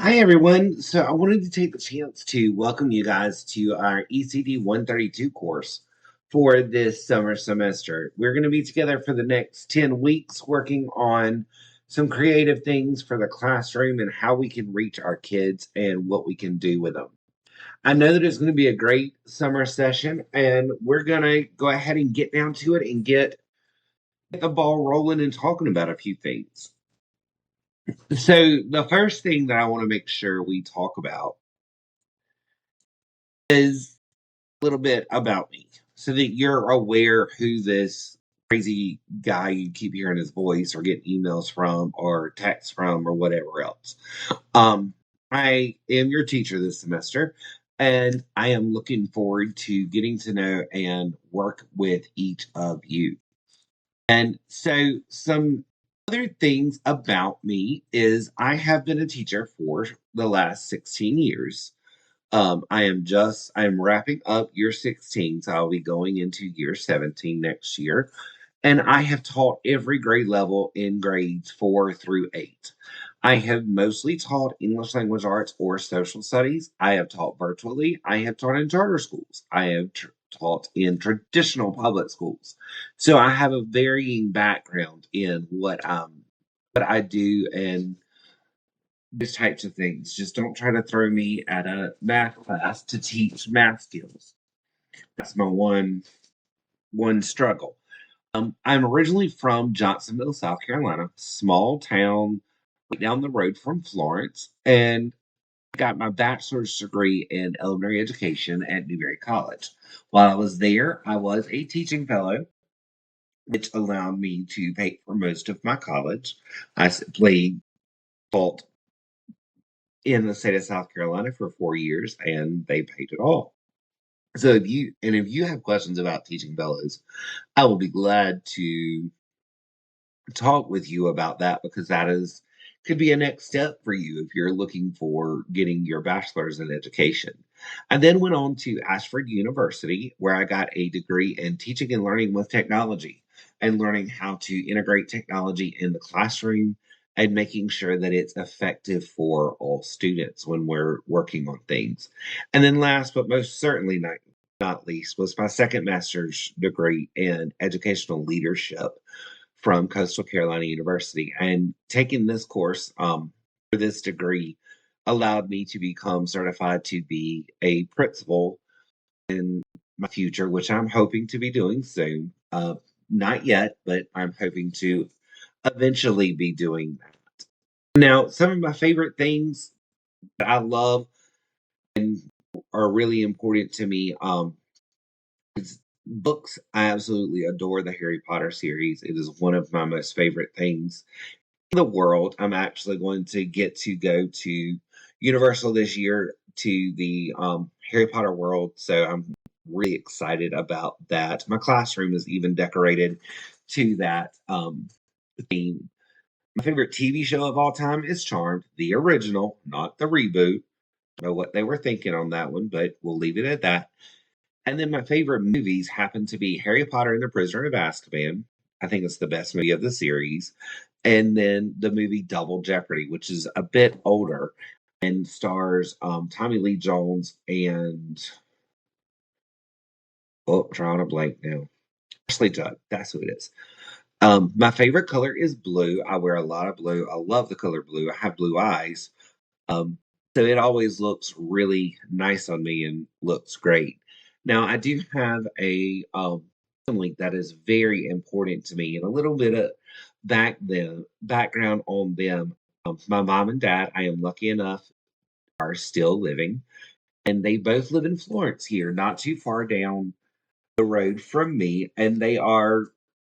Hi, everyone. So I wanted to take the chance to welcome you guys to our ECD 132 course for this summer semester. We're going to be together for the next 10 weeks working on some creative things for the classroom and how we can reach our kids and what we can do with them. I know that it's going to be a great summer session, and we're going to go ahead and get down to it and get the ball rolling and talking about a few things. So, the first thing that I want to make sure we talk about is a little bit about me so that you're aware who this crazy guy you keep hearing his voice or get emails from or texts from or whatever else. Um, I am your teacher this semester, and I am looking forward to getting to know and work with each of you. And so, some other things about me is I have been a teacher for the last 16 years. I'm wrapping up year 16, so I'll be going into year 17 next year. And I have taught every grade level in grades 4 through 8. I have mostly taught English language arts or social studies. I have taught virtually. I have taught in charter schools. I have taught in traditional public schools. So I have a varying background in what I do and those types of things. Just don't try to throw me at a math class to teach math skills. That's my one struggle. I'm originally from Johnsonville, South Carolina, small town right down the road from Florence, and I got my bachelor's degree in elementary education at Newberry College. While I was there, I was a teaching fellow, which allowed me to pay for most of my college. I simply taught in the state of South Carolina for 4 years, and they paid it all. So if you have questions about teaching fellows, I will be glad to talk with you about that because that is could be a next step for you if you're looking for getting your bachelor's in education. I then went on to Ashford University, where I got a degree in teaching and learning with technology and learning how to integrate technology in the classroom and making sure that it's effective for all students when we're working on things. And then last but most certainly not least was my second master's degree in educational leadership from Coastal Carolina University. And taking this course for this degree allowed me to become certified to be a principal in my future, which I'm hoping to be doing soon. Not yet, but I'm hoping to eventually be doing that. Now, some of my favorite things that I love and are really important to me is books. I absolutely adore the Harry Potter series. It is one of my most favorite things the world. I'm actually going to get to go to Universal this year to the Harry Potter world, so I'm really excited about that. My classroom is even decorated to that theme. My favorite TV show of all time is Charmed, the original, not the reboot. I don't know what they were thinking on that one, but we'll leave it at that. And then my favorite movies happen to be Harry Potter and the Prisoner of Azkaban. I think it's the best movie of the series. And then the movie Double Jeopardy, which is a bit older and stars Tommy Lee Jones and drawing a blank now. Ashley Judd, that's who it is. My favorite color is blue. I wear a lot of blue. I love the color blue. I have blue eyes. Um, so it always looks really nice on me and looks great. Now I do have a link that is very important to me and a little bit of background on them. My mom and dad, I am lucky enough, are still living, and they both live in Florence here, not too far down the road from me, and they are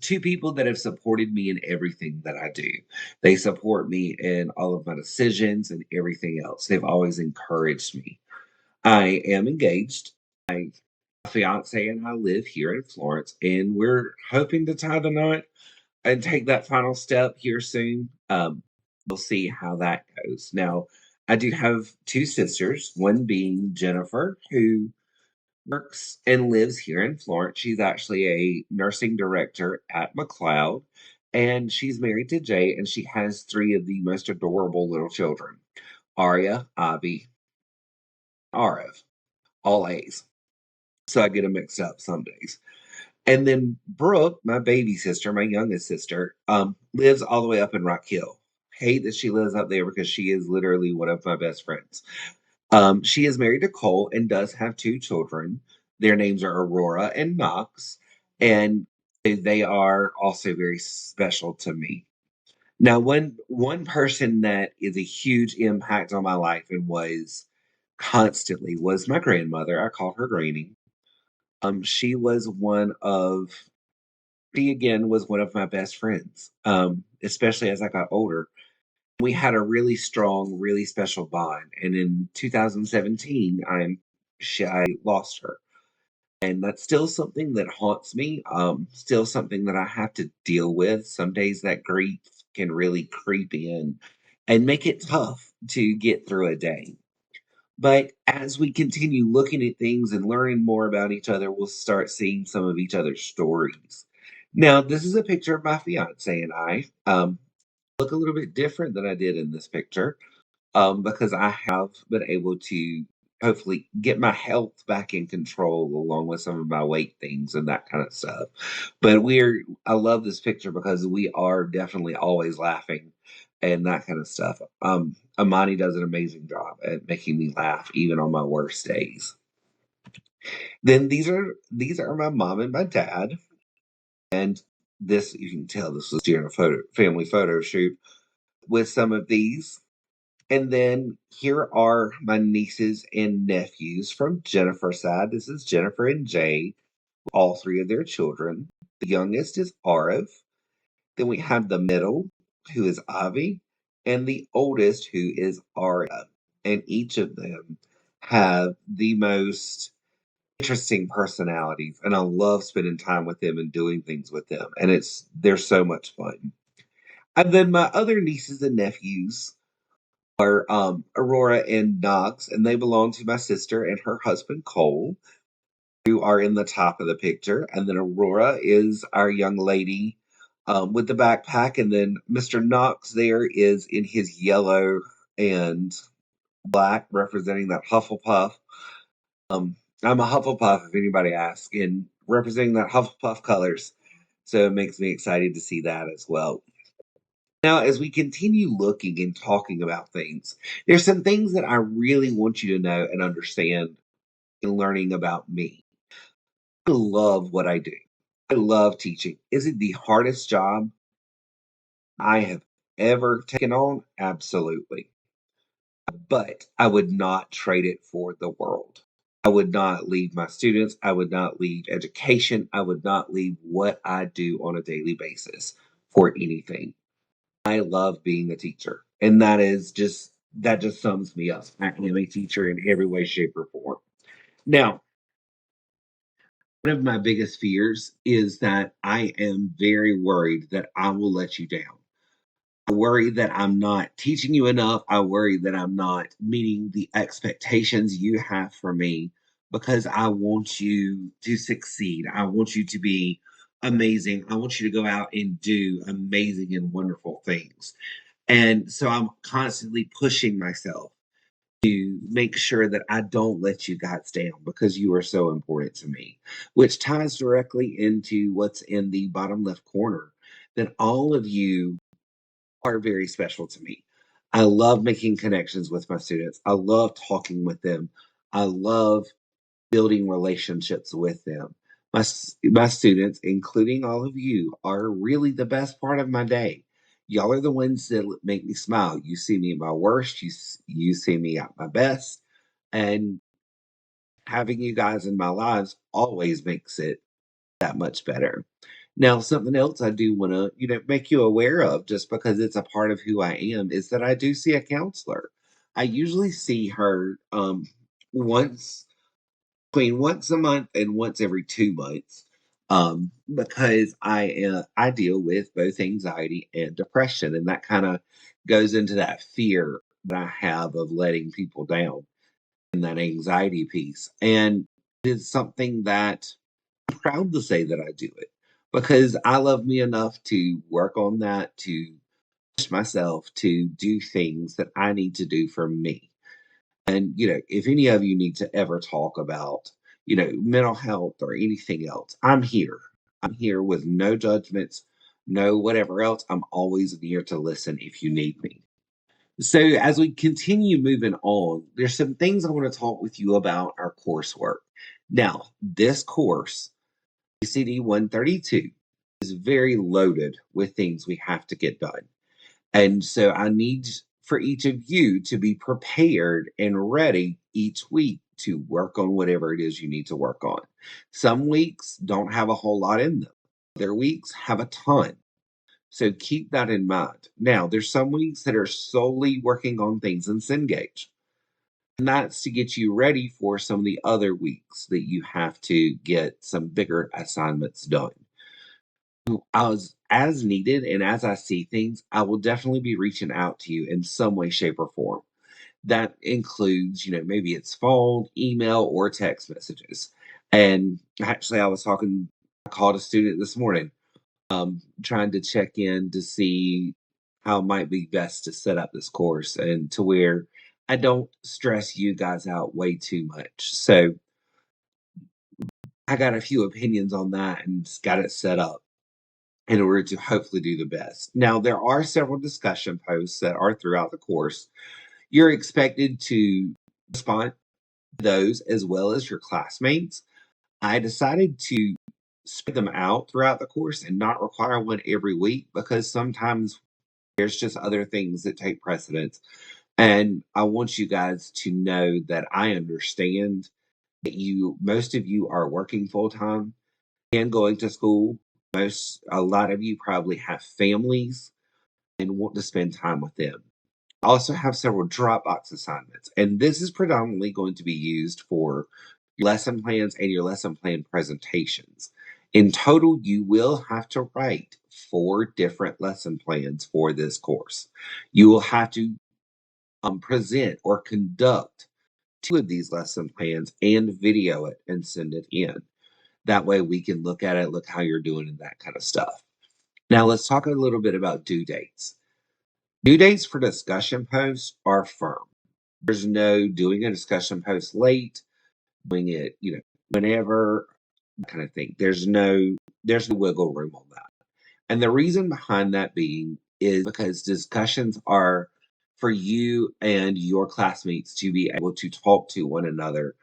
two people that have supported me in everything that I do. They support me in all of my decisions and everything else. They've always encouraged me. I am engaged. My fiance and I live here in Florence, and we're hoping to tie the knot and take that final step here soon. We'll see how that goes. Now, I do have two sisters, one being Jennifer, who works and lives here in Florence. She's actually a nursing director at McLeod, and she's married to Jay, and she has three of the most adorable little children. Aria, Ivy, Arav, all A's. So I get them mixed up some days. And then Brooke, my baby sister, my youngest sister, lives all the way up in Rock Hill. Hate that she lives up there because she is literally one of my best friends. She is married to Cole and does have two children. Their names are Aurora and Knox, and they are also very special to me. Now, one person that is a huge impact on my life and was constantly was my grandmother. I called her Granny. She was one of she again was one of my best friends. Especially as I got older. We had a really strong, really special bond. And in 2017, I lost her. And that's still something that haunts me. Still something that I have to deal with. Some days that grief can really creep in and make it tough to get through a day. But as we continue looking at things and learning more about each other, we'll start seeing some of each other's stories. Now, this is a picture of my fiance and I. Look a little bit different than I did in this picture, because I have been able to hopefully get my health back in control along with some of my weight things and that kind of stuff. But I love this picture because we are definitely always laughing and that kind of stuff. Amani does an amazing job at making me laugh even on my worst days. Then these are my mom and my dad, and this you can tell this was during a family photo shoot with some of these. And then here are my nieces and nephews from Jennifer's side. This is Jennifer and Jay, all three of their children. The youngest is Arav. Then we have the middle, who is Avi, and the oldest, who is Aria. And each of them have the most interesting personalities. And I love spending time with them and doing things with them. And they're so much fun. And then my other nieces and nephews are Aurora and Knox, and they belong to my sister and her husband Cole, who are in the top of the picture. And then Aurora is our young lady with the backpack, and then Mr. Knox there is in his yellow and black, representing that Hufflepuff. I'm a Hufflepuff, if anybody asks, and representing that Hufflepuff colors. So it makes me excited to see that as well. Now, as we continue looking and talking about things, there's some things that I really want you to know and understand in learning about me. I love what I do. I love teaching. Is it the hardest job I have ever taken on? Absolutely. But I would not trade it for the world. I would not leave my students. I would not leave education. I would not leave what I do on a daily basis for anything. I love being a teacher. And that just sums me up. I am a teacher in every way, shape, or form. Now, one of my biggest fears is that I am very worried that I will let you down. I worry that I'm not teaching you enough. I worry that I'm not meeting the expectations you have for me because I want you to succeed. I want you to be amazing. I want you to go out and do amazing and wonderful things. And so I'm constantly pushing myself to make sure that I don't let you guys down because you are so important to me, which ties directly into what's in the bottom left corner, that all of you are very special to me. I love making connections with my students. I love talking with them. I love building relationships with them. My students, including all of you, are really the best part of my day. Y'all are the ones that make me smile. You see me at my worst. You see me at my best, and having you guys in my lives always makes it that much better. Now, something else I do want to, make you aware of, just because it's a part of who I am, is that I do see a counselor. I usually see her once between once a month and once every 2 months, because I deal with both anxiety and depression, and that kind of goes into that fear that I have of letting people down and that anxiety piece. And it's something that I'm proud to say that I do it because I love me enough to work on that, to push myself to do things that I need to do for me. And, if any of you need to ever talk about, mental health or anything else, I'm here. I'm here with no judgments, no whatever else. I'm always here to listen if you need me. So, as we continue moving on, there's some things I want to talk with you about our coursework. Now, this course, ECD 132, is very loaded with things we have to get done. And so I need for each of you to be prepared and ready each week to work on whatever it is you need to work on. Some weeks don't have a whole lot in them. Other weeks have a ton. So keep that in mind. Now, there's some weeks that are solely working on things in Cengage. And that's to get you ready for some of the other weeks that you have to get some bigger assignments done. As needed and as I see things, I will definitely be reaching out to you in some way, shape, or form. That includes, maybe it's phone, email, or text messages. And actually, I called a student this morning, trying to check in to see how it might be best to set up this course and to where I don't stress you guys out way too much. So I got a few opinions on that and just got it set up in order to hopefully do the best. Now, there are several discussion posts that are throughout the course. You're expected to respond to those as well as your classmates. I decided to spread them out throughout the course and not require one every week because sometimes there's just other things that take precedence. And I want you guys to know that I understand that most of you are working full time and going to school. A lot of you probably have families and want to spend time with them. I also have several Dropbox assignments, and this is predominantly going to be used for lesson plans and your lesson plan presentations. In total, you will have to write 4 different lesson plans for this course. You will have to present or conduct 2 of these lesson plans and video it and send it in. That way we can look at it, look how you're doing, and that kind of stuff. Now, let's talk a little bit about due dates. Due dates for discussion posts are firm. There's no doing a discussion post late, doing it, whenever, that kind of thing. There's no wiggle room on that. And the reason behind that being is because discussions are for you and your classmates to be able to talk to one another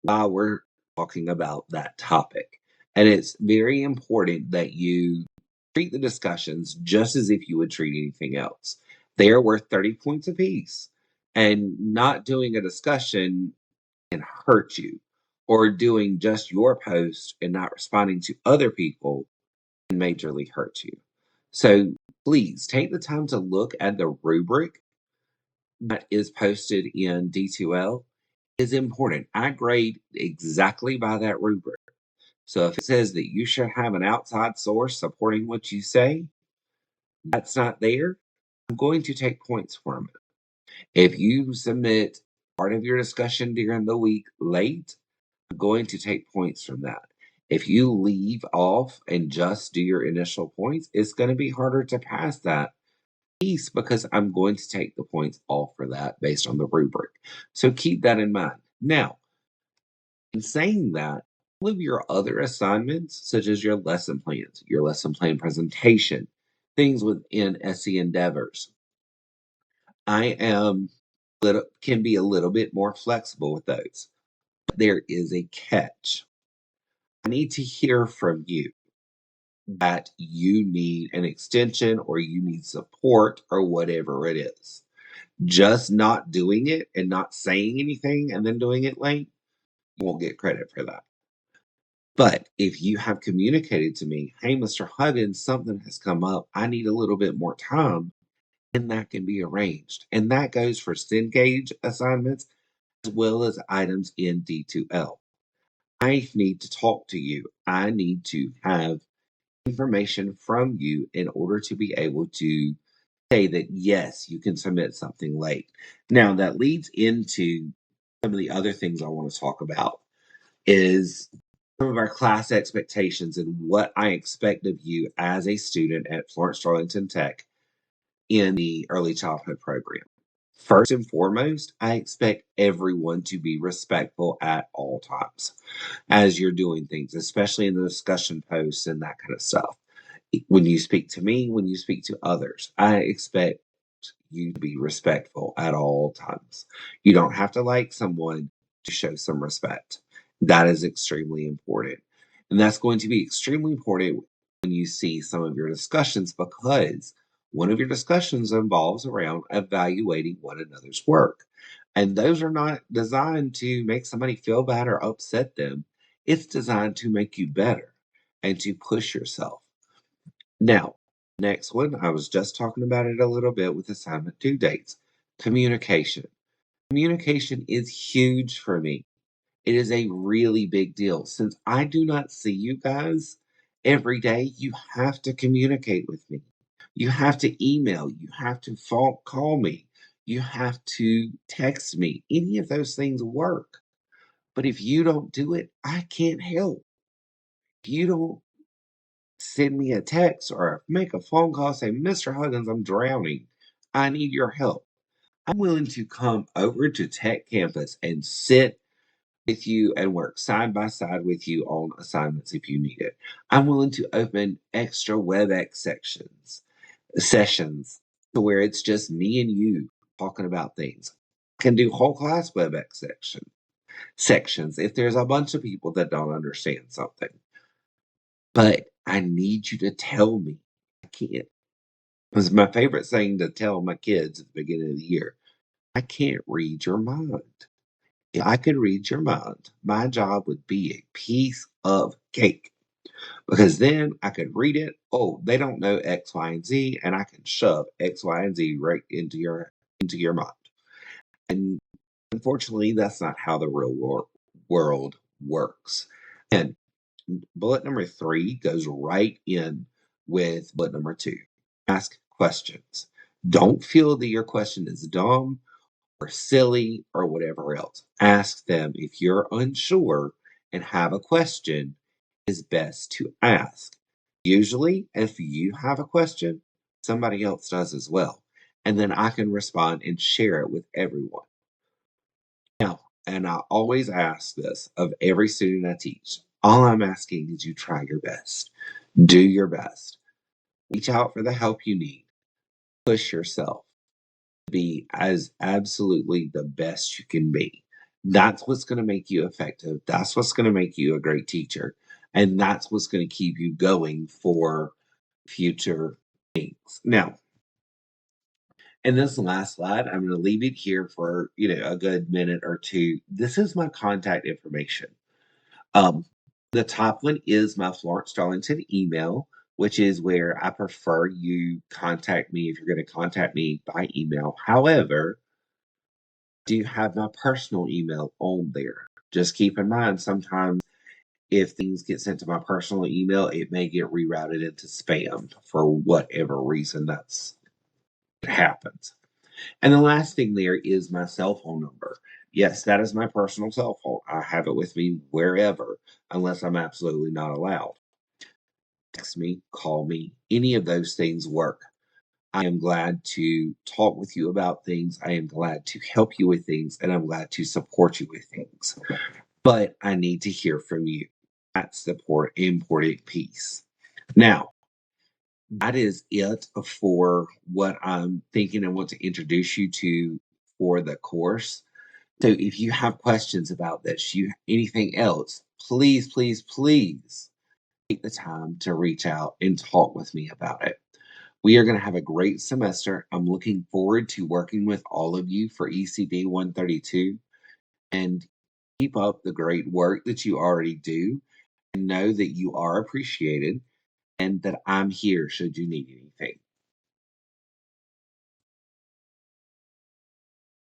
while we're talking about that topic. And it's very important that you treat the discussions just as if you would treat anything else. They are worth 30 points apiece. And not doing a discussion can hurt you, or doing just your post and not responding to other people can majorly hurt you. So please take the time to look at the rubric that is posted in D2L. Is important. I grade exactly by that rubric. So if it says that you should have an outside source supporting what you say, that's not there, I'm going to take points from it. If you submit part of your discussion during the week late, I'm going to take points from that. If you leave off and just do your initial points, it's going to be harder to pass that piece because I'm going to take the points off for that based on the rubric. So keep that in mind. Now, in saying that, all of your other assignments, such as your lesson plans, your lesson plan presentation, things within SE Endeavors, I can be a little bit more flexible with those. But there is a catch. I need to hear from you that you need an extension or you need support or whatever it is. Just not doing it and not saying anything and then doing it late, you won't get credit for that. But if you have communicated to me, hey, Mr. Huggins, something has come up, I need a little bit more time, then that can be arranged. And that goes for Cengage assignments as well as items in D2L. I need to talk to you. I need to have information from you in order to be able to say that, yes, you can submit something late. Now, that leads into some of the other things I want to talk about is some of our class expectations and what I expect of you as a student at Florence Darlington Tech in the early childhood program. First and foremost, I expect everyone to be respectful at all times as you're doing things, especially in the discussion posts and that kind of stuff. When you speak to me, when you speak to others, I expect you to be respectful at all times. You don't have to like someone to show some respect. That is extremely important. And that's going to be extremely important when you see some of your discussions because one of your discussions involves around evaluating one another's work. And those are not designed to make somebody feel bad or upset them. It's designed to make you better and to push yourself. Now, next one, I was just talking about it a little bit with assignment due dates. Communication. Communication is huge for me. It is a really big deal. Since I do not see you guys every day, you have to communicate with me. You have to email, you have to call me, you have to text me. Any of those things work. But if you don't do it, I can't help. If you don't send me a text or make a phone call, say, Mr. Huggins, I'm drowning. I need your help. I'm willing to come over to Tech Campus and sit with you and work side by side with you on assignments if you need it. I'm willing to open extra WebEx sessions to where it's just me and you talking about things. I can do whole class WebEx sections if there's a bunch of people that don't understand something. But I need you to tell me. I can't. It's my favorite thing to tell my kids at the beginning of the year. I can't read your mind. If I could read your mind, my job would be a piece of cake because then I could read it. Oh, they don't know X, Y, and Z, and I can shove X, Y, and Z right into your mind. And unfortunately, that's not how the real world works. And bullet number 3 goes right in with bullet number 2. Ask questions. Don't feel that your question is dumb or silly or whatever else. Ask them if you're unsure and have a question is best to ask. Usually, if you have a question, somebody else does as well. And then I can respond and share it with everyone. Now, and I always ask this of every student I teach. All I'm asking is you try your best. Do your best. Reach out for the help you need. Push yourself. Be as absolutely the best you can be. That's what's going to make you effective. That's what's going to make you a great teacher. And that's what's going to keep you going for future things. Now, in this last slide, I'm going to leave it here for, a good minute or two. This is my contact information. Um, the top one is my Florence Darlington email, which is where I prefer you contact me if you're going to contact me by email. However, do you have my personal email on there? Just keep in mind, sometimes if things get sent to my personal email, it may get rerouted into spam for whatever reason that's it happens. And the last thing there is my cell phone number. Yes, that is my personal cell phone. I have it with me wherever, unless I'm absolutely not allowed. Text me, call me, any of those things work. I am glad to talk with you about things. I am glad to help you with things, and I'm glad to support you with things. But I need to hear from you. That's the important piece. Now, that is it for what I'm thinking and want to introduce you to for the course. So if you have questions about this, anything else, please, please, please take the time to reach out and talk with me about it. We are going to have a great semester. I'm looking forward to working with all of you for ECD 132 and keep up the great work that you already do and know that you are appreciated and that I'm here should you need anything.